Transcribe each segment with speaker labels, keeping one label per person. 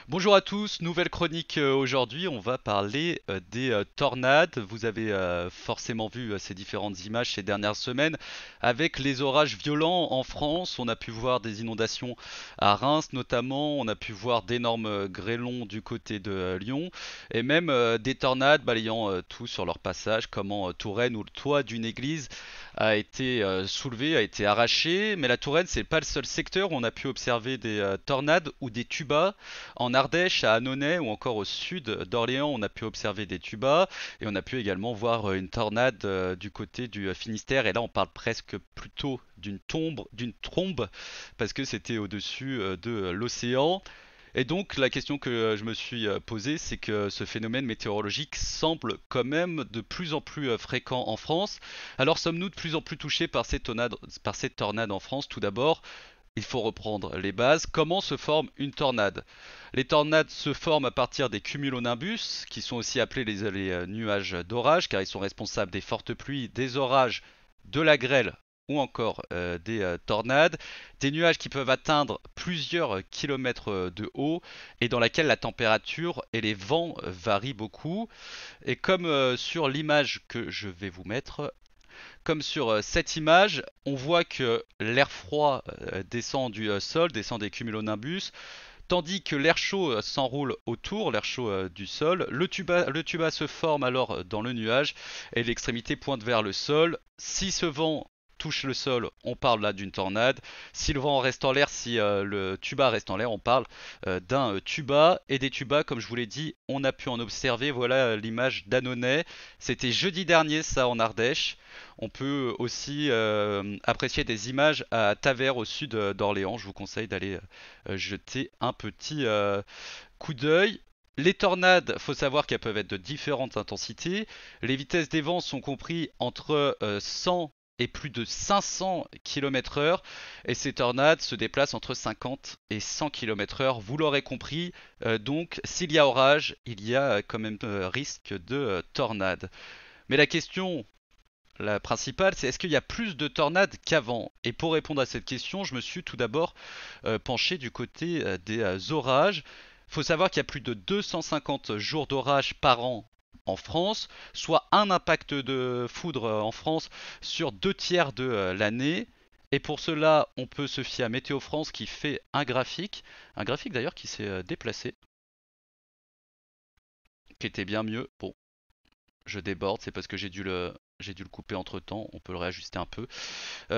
Speaker 1: Bonjour à tous, nouvelle chronique aujourd'hui, on va parler des tornades. Vous avez forcément vu ces différentes images ces dernières semaines avec les orages violents en France. On a pu voir des inondations à Reims notamment, on a pu voir d'énormes grêlons du côté de Lyon et même des tornades balayant tout sur leur passage comme en Touraine où le toit d'une église a été soulevé, a été arraché. Mais la Touraine, c'est pas le seul secteur où on a pu observer des tornades ou des tubas. En Ardèche, à Annonay ou encore au sud d'Orléans, on a pu observer des tubas et on a pu également voir une tornade du côté du Finistère. Et là, on parle presque plutôt d'une trombe, parce que c'était au-dessus de l'océan. Et donc la question que je me suis posée, c'est que ce phénomène météorologique semble quand même de plus en plus fréquent en France. Alors sommes-nous de plus en plus touchés par ces tornades en France? Tout d'abord, il faut reprendre les bases. Comment se forme une tornade? Les tornades se forment à partir des cumulonimbus, qui sont aussi appelés les nuages d'orage, car ils sont responsables des fortes pluies, des orages, de la grêle ou encore des tornades. Des nuages qui peuvent atteindre plusieurs kilomètres de haut et dans laquelle la température et les vents varient beaucoup. Et comme sur l'image que je vais vous mettre, comme sur cette image, on voit que l'air froid descend du sol, descend des cumulonimbus, tandis que l'air chaud s'enroule autour, l'air chaud du sol. Le tuba se forme alors dans le nuage et l'extrémité pointe vers le sol. Si ce vent touche le sol, on parle là d'une tornade. Si le vent reste en l'air, si le tuba reste en l'air, on parle d'un tuba. Et des tubas, comme je vous l'ai dit, on a pu en observer. Voilà l'image d'Annonay. C'était jeudi dernier, ça, en Ardèche. On peut aussi apprécier des images à Tavers, au sud d'Orléans. Je vous conseille d'aller jeter un petit coup d'œil. Les tornades, faut savoir qu'elles peuvent être de différentes intensités. Les vitesses des vents sont compris entre 100 et plus de 500 km/h. Et ces tornades se déplacent entre 50 et 100 km/h. Vous l'aurez compris, donc s'il y a orage, il y a quand même risque de tornade. Mais la principale, c'est est-ce qu'il y a plus de tornades qu'avant? Et pour répondre à cette question, je me suis tout d'abord penché du côté des orages. Il faut savoir qu'il y a plus de 250 jours d'orage par an en France, soit un impact de foudre en France sur 2 tiers de l'année. Et pour cela, on peut se fier à Météo France qui fait un graphique d'ailleurs qui s'est déplacé, qui était bien mieux. Bon, je déborde, c'est parce que j'ai dû le couper entre temps, on peut le réajuster un peu.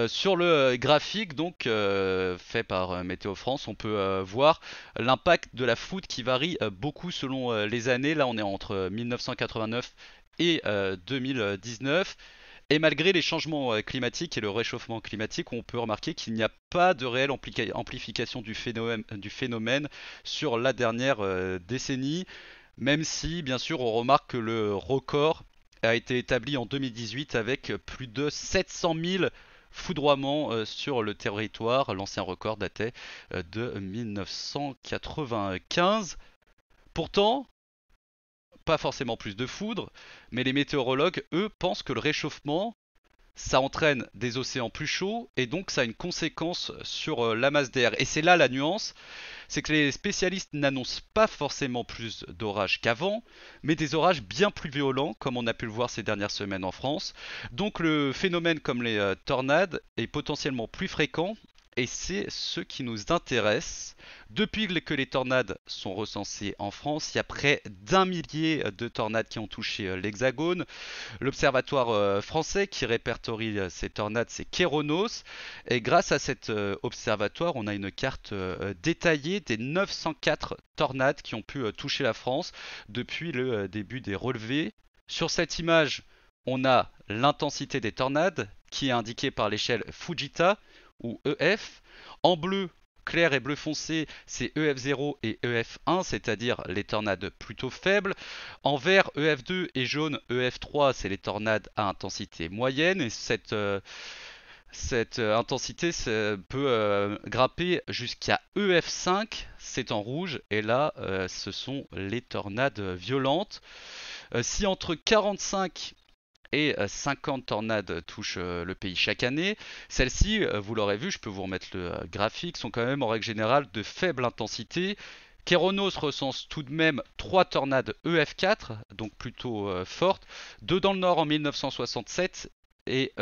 Speaker 1: Sur le graphique donc fait par Météo France, on peut voir l'impact de la foudre qui varie beaucoup selon les années. Là, on est entre 1989 et 2019. Et malgré les changements climatiques et le réchauffement climatique, on peut remarquer qu'il n'y a pas de réelle amplification du phénomène sur la dernière décennie, même si, bien sûr, on remarque que le record a été établi en 2018 avec plus de 700 000 foudroiements sur le territoire. L'ancien record datait de 1995. Pourtant, pas forcément plus de foudre, mais les météorologues, eux, pensent que le réchauffement, ça entraîne des océans plus chauds et donc ça a une conséquence sur la masse d'air. Et c'est là la nuance, c'est que les spécialistes n'annoncent pas forcément plus d'orages qu'avant, mais des orages bien plus violents, comme on a pu le voir ces dernières semaines en France. Donc le phénomène comme les tornades est potentiellement plus fréquent, et c'est ce qui nous intéresse. Depuis que les tornades sont recensées en France, il y a près d'un millier de tornades qui ont touché l'Hexagone. L'observatoire français qui répertorie ces tornades, c'est Kéronos. Et grâce à cet observatoire, on a une carte détaillée des 904 tornades qui ont pu toucher la France depuis le début des relevés. Sur cette image, on a l'intensité des tornades qui est indiquée par l'échelle Fujita ou EF. En bleu, clair et bleu foncé, c'est EF0 et EF1, c'est-à-dire les tornades plutôt faibles. En vert, EF2 et jaune, EF3, c'est les tornades à intensité moyenne. Et cette intensité peut grimper jusqu'à EF5, c'est en rouge. Et là, ce sont les tornades violentes. Si entre 45 et 50 tornades touchent le pays chaque année. Celles-ci, vous l'aurez vu, je peux vous remettre le graphique, sont quand même en règle générale de faible intensité Kéronos recense tout de même 3 tornades EF4, donc plutôt fortes, 2 dans le nord en 1967 et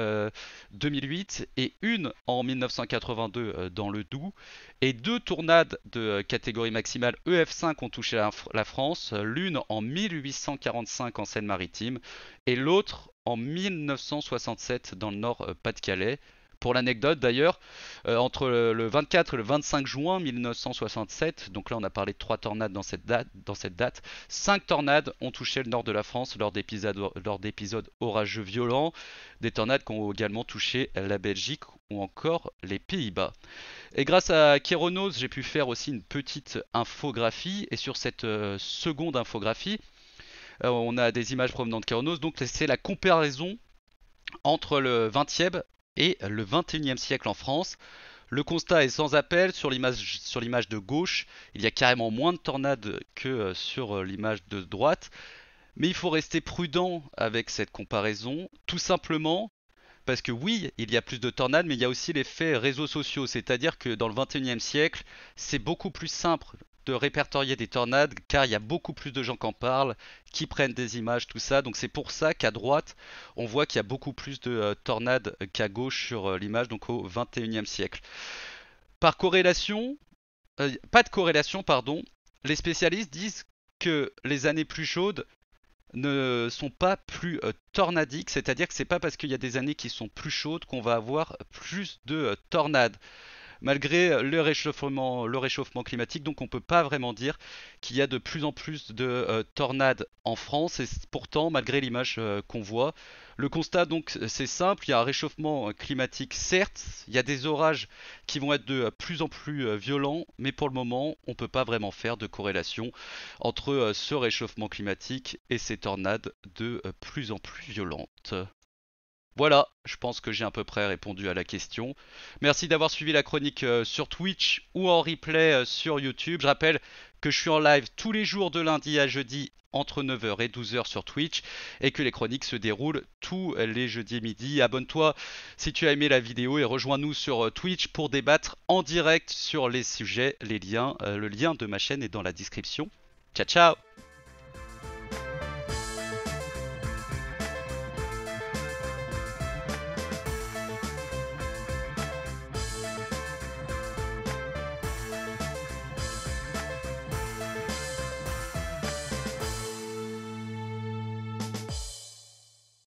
Speaker 1: 2008, et une en 1982 dans le Doubs, et 2 tornades de catégorie maximale EF5 ont touché la France, l'une en 1845 en Seine-Maritime, et l'autre en 1967 dans le nord Pas-de-Calais. Pour l'anecdote d'ailleurs, entre le 24 et le 25 juin 1967, donc là on a parlé de 3 tornades dans cette date, 5 tornades ont touché le nord de la France lors d'épisodes orageux violents, des tornades qui ont également touché la Belgique ou encore les Pays-Bas. Et grâce à Kéronos, j'ai pu faire aussi une petite infographie, et sur cette seconde infographie, on a des images provenant de Kéronos, donc c'est la comparaison entre le 20e et le 21e siècle en France. Le constat est sans appel. Sur l'image de gauche, il y a carrément moins de tornades que sur l'image de droite. Mais il faut rester prudent avec cette comparaison, tout simplement parce que oui, il y a plus de tornades, mais il y a aussi l'effet réseaux sociaux. C'est-à-dire que dans le 21e siècle, c'est beaucoup plus simple de répertorier des tornades, car il y a beaucoup plus de gens qui en parlent, qui prennent des images, tout ça. Donc c'est pour ça qu'à droite, on voit qu'il y a beaucoup plus de tornades qu'à gauche sur l'image, donc au 21e siècle. Par corrélation, pas de corrélation, pardon, les spécialistes disent que les années plus chaudes ne sont pas plus tornadiques, c'est-à-dire que c'est pas parce qu'il y a des années qui sont plus chaudes qu'on va avoir plus de tornades malgré le réchauffement climatique. Donc on ne peut pas vraiment dire qu'il y a de plus en plus de tornades en France. Et pourtant, malgré l'image qu'on voit, le constat donc c'est simple, il y a un réchauffement climatique certes, il y a des orages qui vont être de plus en plus violents, mais pour le moment on ne peut pas vraiment faire de corrélation entre ce réchauffement climatique et ces tornades de plus en plus violentes. Voilà, je pense que j'ai à peu près répondu à la question. Merci d'avoir suivi la chronique sur Twitch ou en replay sur YouTube. Je rappelle que je suis en live tous les jours de lundi à jeudi entre 9h et 12h sur Twitch et que les chroniques se déroulent tous les jeudis midi. Abonne-toi si tu as aimé la vidéo et rejoins-nous sur Twitch pour débattre en direct sur les sujets, les liens. Le lien de ma chaîne est dans la description. Ciao ciao!